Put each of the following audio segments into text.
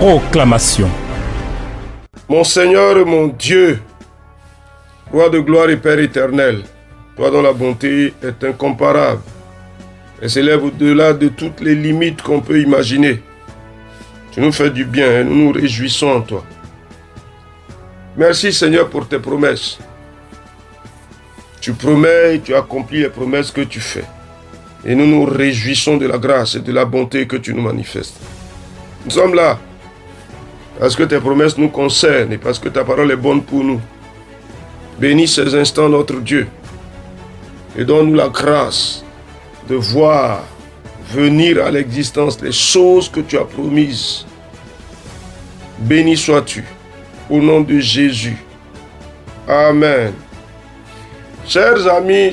Proclamation. Mon Seigneur et mon Dieu, roi de gloire et Père éternel, toi dont la bonté est incomparable et s'élève au-delà de toutes les limites qu'on peut imaginer. Tu nous fais du bien et nous nous réjouissons en toi. Merci Seigneur pour tes promesses. Tu promets et tu accomplis les promesses que tu fais. Et nous nous réjouissons de la grâce et de la bonté que tu nous manifestes. Nous sommes là parce que tes promesses nous concernent et parce que ta parole est bonne pour nous. Bénis ces instants, notre Dieu, et donne-nous la grâce de voir venir à l'existence les choses que tu as promises. Béni sois-tu, au nom de Jésus. Amen. Chers amis,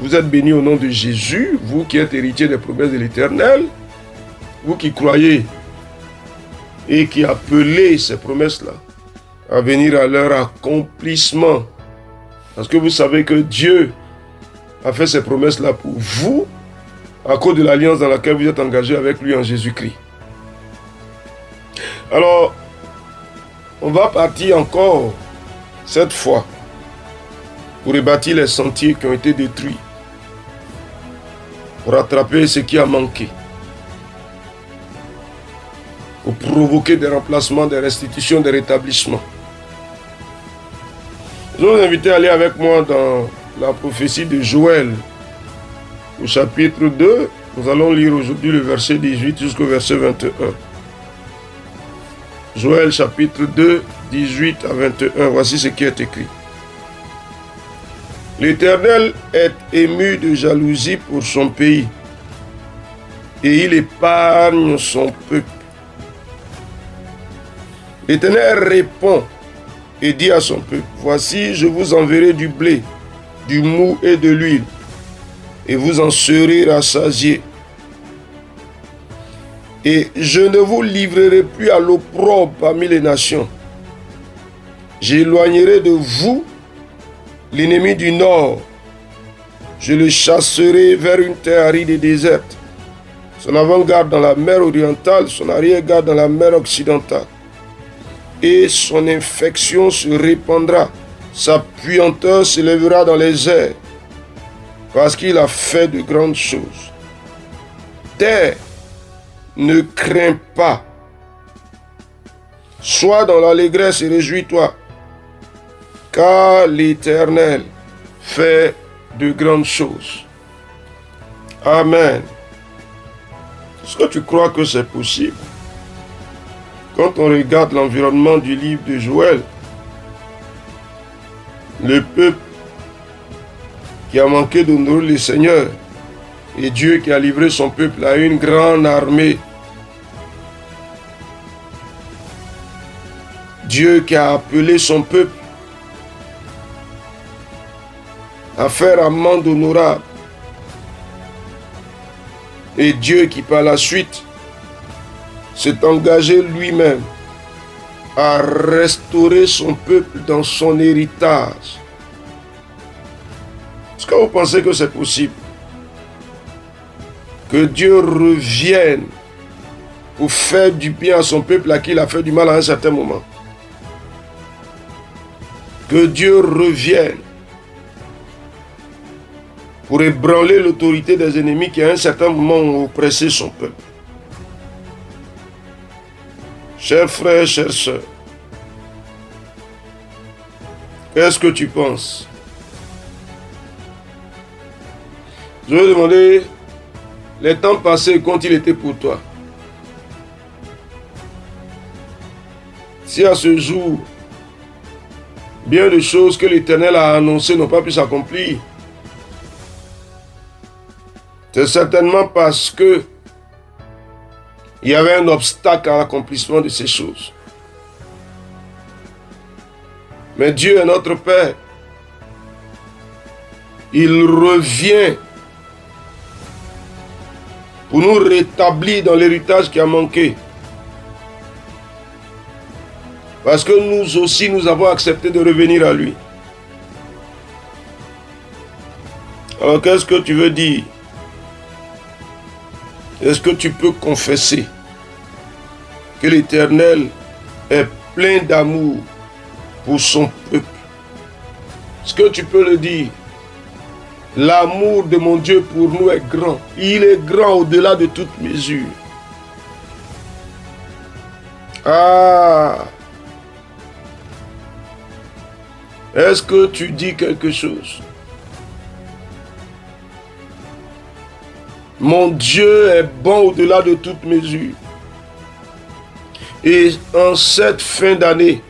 vous êtes bénis au nom de Jésus, vous qui êtes héritiers des promesses de l'Éternel, vous qui croyez et qui appelez ces promesses-là à venir à leur accomplissement. Parce que vous savez que Dieu a fait ces promesses-là pour vous à cause de l'alliance dans laquelle vous êtes engagés avec lui en Jésus-Christ. Alors, on va partir encore cette fois pour rebâtir les sentiers qui ont été détruits, pour rattraper ce qui a manqué, pour provoquer des remplacements, des restitutions, des rétablissements. Je vais vous inviter à aller avec moi dans la prophétie de Joël, au chapitre 2. Nous allons lire aujourd'hui le verset 18 jusqu'au verset 21. Joël chapitre 2, 18 à 21. Voici ce qui est écrit. L'Éternel est ému de jalousie pour son pays, et il épargne son peuple. L'Éternel répond et dit à son peuple, voici, je vous enverrai du blé, du mou et de l'huile, et vous en serez rassasiés. Et je ne vous livrerai plus à l'opprobre parmi les nations. J'éloignerai de vous l'ennemi du nord. Je le chasserai vers une terre aride et déserte. Son avant-garde dans la mer orientale, son arrière-garde dans la mer occidentale. Et son infection se répandra. Sa puanteur s'élèvera dans les airs. Parce qu'il a fait de grandes choses. Terre, ne crains pas. Sois dans l'allégresse et réjouis-toi. Car l'Éternel fait de grandes choses. Amen. Est-ce que tu crois que c'est possible? Quand on regarde l'environnement du livre de Joël, le peuple qui a manqué d'honorer le Seigneur et Dieu qui a livré son peuple à une grande armée, Dieu qui a appelé son peuple à faire amende honorable. Et Dieu qui par la suite s'est engagé lui-même à restaurer son peuple dans son héritage. Est-ce que vous pensez que c'est possible? Que Dieu revienne pour faire du bien à son peuple à qui il a fait du mal à un certain moment. Que Dieu revienne pour ébranler l'autorité des ennemis qui à un certain moment ont oppressé son peuple. Chers frères, chères sœurs, qu'est-ce que tu penses? Je vais demander, les temps passés, qu'ont-ils été pour toi? Si à ce jour, bien de choses que l'Éternel a annoncées n'ont pas pu s'accomplir, c'est certainement parce que il y avait un obstacle à l'accomplissement de ces choses. Mais Dieu est notre Père. Il revient pour nous rétablir dans l'héritage qui a manqué. Parce que nous aussi, nous avons accepté de revenir à lui. Alors, qu'est-ce que tu veux dire? Est-ce que tu peux confesser que l'Éternel est plein d'amour pour son peuple. Est-ce que tu peux le dire? L'amour de mon Dieu pour nous est grand. Il est grand au-delà de toute mesure. Ah! Est-ce que tu dis quelque chose? Mon Dieu est bon au-delà de toute mesure. Et en cette fin d'année,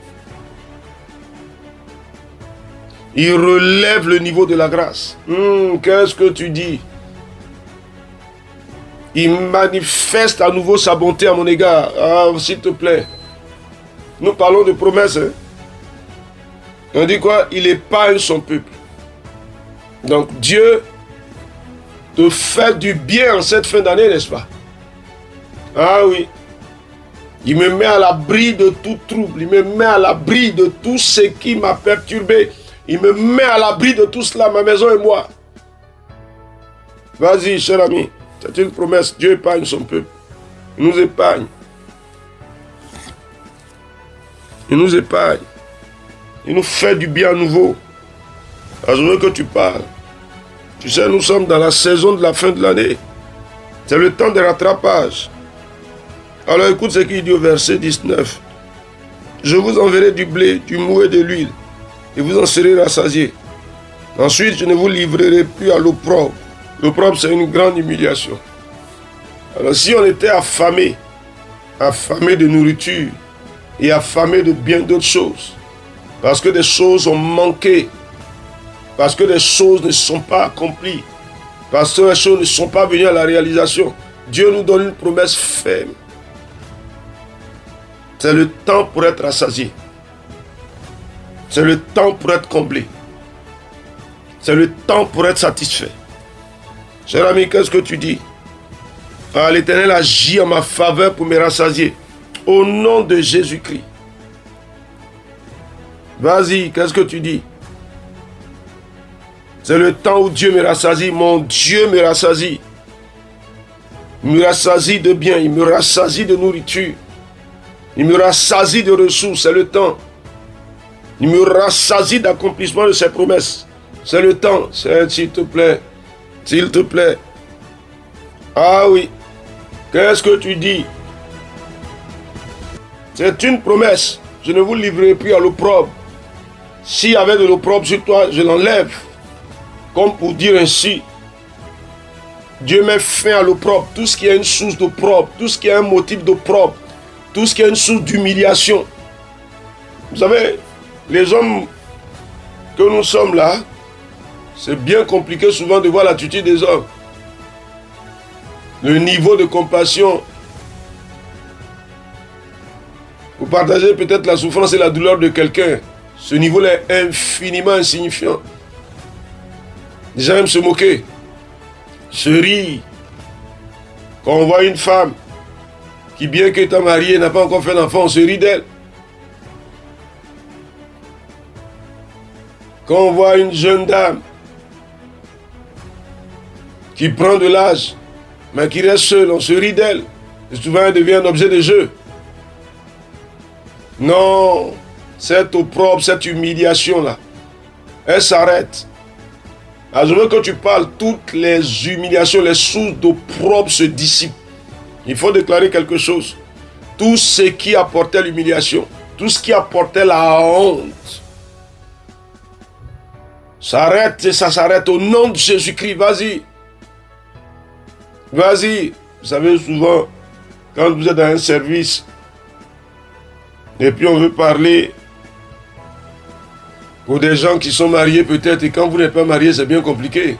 il relève le niveau de la grâce. Qu'est-ce que tu dis? Il manifeste à nouveau sa bonté à mon égard. Ah, s'il te plaît. Nous parlons de promesses. Hein? On dit quoi? Il épargne son peuple. Donc Dieu te fait du bien en cette fin d'année, n'est-ce pas? Ah oui. Il me met à l'abri de tout trouble. Il me met à l'abri de tout ce qui m'a perturbé. Il me met à l'abri de tout cela, ma maison et moi. Vas-y, cher ami. C'est une promesse. Dieu épargne son peuple. Il nous épargne. Il nous épargne. Il nous fait du bien à nouveau. Alors, je veux que tu parles. Tu sais, nous sommes dans la saison de la fin de l'année. C'est le temps de rattrapage. Alors écoute ce qu'il dit au verset 19. Je vous enverrai du blé, du mou et de l'huile, et vous en serez rassasiés. Ensuite, je ne vous livrerai plus à l'opprobre. L'opprobre, c'est une grande humiliation. Alors si on était affamé de nourriture et affamé de bien d'autres choses, parce que des choses ont manqué, parce que des choses ne sont pas accomplies, parce que les choses ne sont pas venues à la réalisation, Dieu nous donne une promesse ferme. C'est le temps pour être rassasié. C'est le temps pour être comblé. C'est le temps pour être satisfait. Cher ami, qu'est-ce que tu dis? Ah, l'Éternel agit en ma faveur pour me rassasier. Au nom de Jésus-Christ. Vas-y, qu'est-ce que tu dis? C'est le temps où Dieu me rassasie. Mon Dieu me rassasie. Il me rassasie de biens. Il me rassasie de nourriture. Il me rassasie de ressources. C'est le temps. Il me rassasie d'accomplissement de ses promesses. C'est le temps. S'il te plaît. S'il te plaît. Ah oui. Qu'est-ce que tu dis? C'est une promesse. Je ne vous livrerai plus à l'opprobre. S'il y avait de l'opprobre sur toi, je l'enlève. Comme pour dire ainsi, Dieu met fin à l'opprobre. Tout ce qui est une source d'opprobre, tout ce qui est un motif d'opprobre, tout ce qui est une source d'humiliation. Vous savez, les hommes que nous sommes là, c'est bien compliqué souvent de voir l'attitude des hommes. Le niveau de compassion. Vous partagez peut-être la souffrance et la douleur de quelqu'un. Ce niveau-là est infiniment insignifiant. Déjà même se moquer, se rire. Quand on voit une femme qui, bien qu'étant mariée, n'a pas encore fait d'enfant, on se rit d'elle. Quand on voit une jeune dame qui prend de l'âge, mais qui reste seule, on se rit d'elle. Et souvent, elle devient un objet de jeu. Non, cette opprobre, cette humiliation-là, elle s'arrête. Alors, je veux que tu parles, toutes les humiliations, les sources d'opprobre se dissipent. Il faut déclarer quelque chose. Tout ce qui apportait l'humiliation, tout ce qui apportait la honte, s'arrête et ça s'arrête au nom de Jésus-Christ. Vas-y. Vas-y. Vous savez, souvent, quand vous êtes dans un service, et puis on veut parler pour des gens qui sont mariés peut-être, et quand vous n'êtes pas marié, c'est bien compliqué.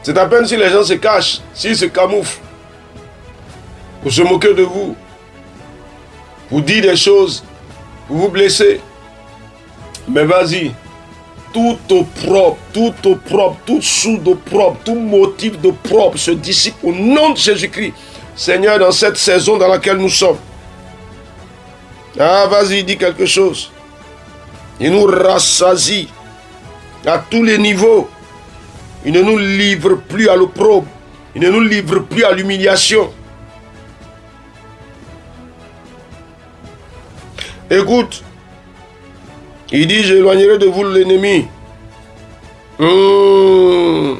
C'est à peine si les gens se cachent, s'ils se camouflent, pour se moquer de vous, pour dire des choses, pour vous blesser. Mais vas-y, tout opprobre, toute source d'opprobre, tout motif d'opprobre se dissipe au nom de Jésus-Christ. Seigneur, dans cette saison dans laquelle nous sommes. Ah, vas-y, dis quelque chose. Il nous rassasie à tous les niveaux. Il ne nous livre plus à l'opprobre. Il ne nous livre plus à l'humiliation. Écoute, il dit, j'éloignerai de vous l'ennemi. Je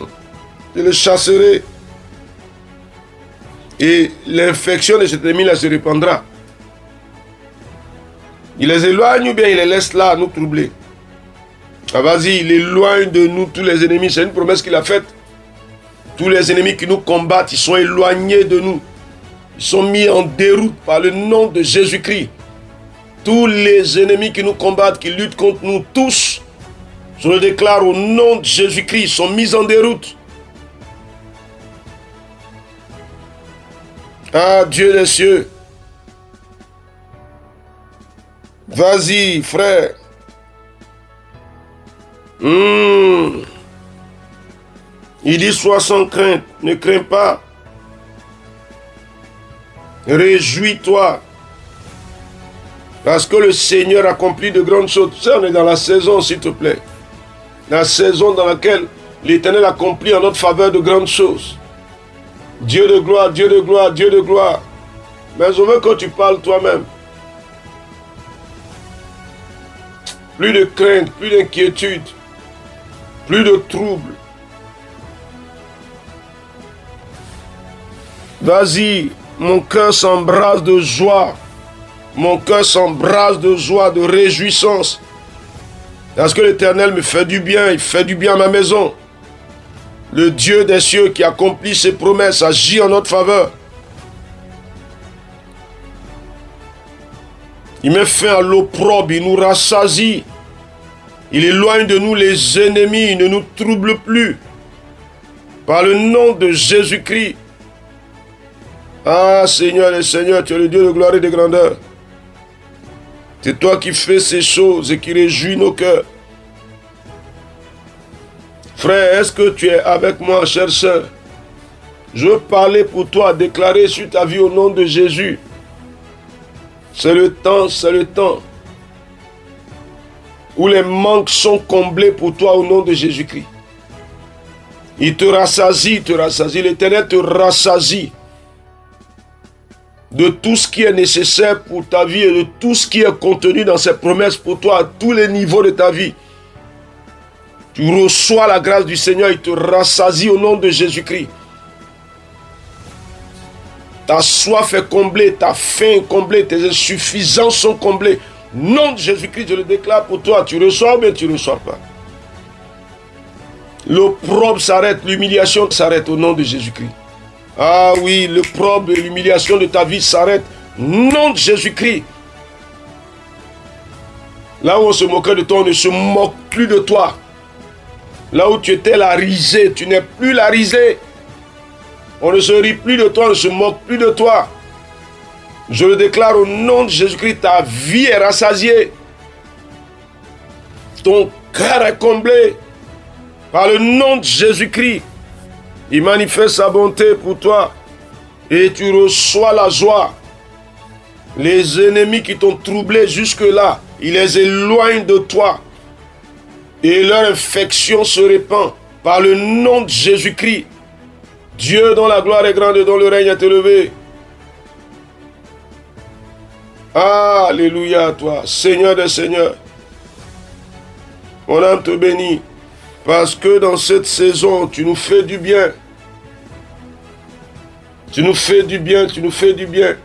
le chasserai. Et l'infection de cet ennemi-là se répandra. Il les éloigne ou bien il les laisse là à nous troubler. Ah, vas-y, il éloigne de nous tous les ennemis. C'est une promesse qu'il a faite. Tous les ennemis qui nous combattent, ils sont éloignés de nous. Ils sont mis en déroute par le nom de Jésus-Christ. Tous les ennemis qui nous combattent, qui luttent contre nous, tous, je le déclare au nom de Jésus-Christ, sont mis en déroute. Ah, Dieu des cieux. Vas-y, frère. Il dit, sois sans crainte, ne crains pas. Réjouis-toi. Parce que le Seigneur accomplit de grandes choses. Tu sais, on est dans la saison, s'il te plaît. La saison dans laquelle l'Éternel accomplit en notre faveur de grandes choses. Dieu de gloire, Dieu de gloire, Dieu de gloire. Mais je veux que tu parles toi-même. Plus de crainte, plus d'inquiétude, plus de trouble. Vas-y, mon cœur s'embrase de joie. Mon cœur s'embrase de joie, de réjouissance. Parce que l'Éternel me fait du bien, il fait du bien à ma maison. Le Dieu des cieux qui accomplit ses promesses agit en notre faveur. Il met fin à l'opprobre, il nous rassasie. Il éloigne de nous les ennemis, il ne nous trouble plus. Par le nom de Jésus-Christ. Ah Seigneur et Seigneur, tu es le Dieu de gloire et de grandeur. C'est toi qui fais ces choses et qui réjouis nos cœurs. Frère, est-ce que tu es avec moi, chère sœur? Je veux parler pour toi, déclarer sur ta vie au nom de Jésus. C'est le temps où les manques sont comblés pour toi au nom de Jésus-Christ. Il te rassasie, l'Éternel te rassasie de tout ce qui est nécessaire pour ta vie et de tout ce qui est contenu dans ses promesses pour toi à tous les niveaux de ta vie. Tu reçois la grâce du Seigneur, il te rassasie au nom de Jésus-Christ. Ta soif est comblée, ta faim est comblée, tes insuffisances sont comblées. Nom de Jésus-Christ, je le déclare pour toi. Tu reçois ou bien tu ne reçois pas. L'opprobre s'arrête, l'humiliation s'arrête au nom de Jésus-Christ. Ah oui, l'opprobre et l'humiliation de ta vie s'arrêtent. Nom de Jésus-Christ. Là où on se moquait de toi, on ne se moque plus de toi. Là où tu étais la risée, tu n'es plus la risée. On ne se rit plus de toi, on ne se moque plus de toi. Je le déclare au nom de Jésus-Christ, ta vie est rassasiée. Ton cœur est comblé. Par le nom de Jésus-Christ, il manifeste sa bonté pour toi. Et tu reçois la joie. Les ennemis qui t'ont troublé jusque-là, il les éloigne de toi. Et leur infection se répand. Par le nom de Jésus-Christ. Dieu dont la gloire est grande et dont le règne est élevé. Alléluia à toi, Seigneur des Seigneurs. Mon âme te bénit, parce que dans cette saison, tu nous fais du bien. Tu nous fais du bien, tu nous fais du bien.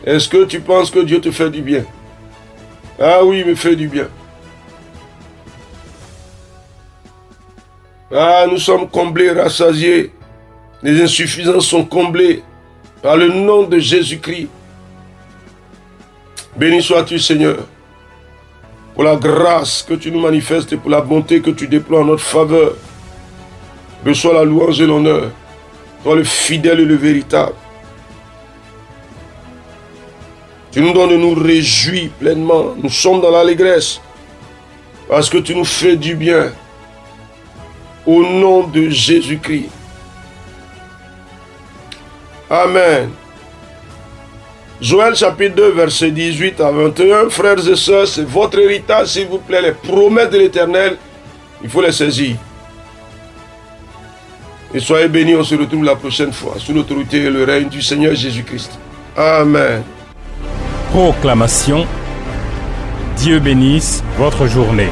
Est-ce que tu penses que Dieu te fait du bien? Ah oui, il me fait du bien. Ah, nous sommes comblés, rassasiés. Les insuffisances sont comblées par le nom de Jésus-Christ. Béni sois-tu, Seigneur, pour la grâce que tu nous manifestes et pour la bonté que tu déploies en notre faveur. Reçois la louange et l'honneur. Toi le fidèle et le véritable. Tu nous donnes de nous réjouir pleinement. Nous sommes dans l'allégresse parce que tu nous fais du bien. Au nom de Jésus-Christ. Amen. Joël chapitre 2, versets 18 à 21. Frères et sœurs, c'est votre héritage, s'il vous plaît. Les promesses de l'Éternel, il faut les saisir. Et soyez bénis, on se retrouve la prochaine fois, sous l'autorité et le règne du Seigneur Jésus-Christ. Amen. Proclamation. Dieu bénisse votre journée.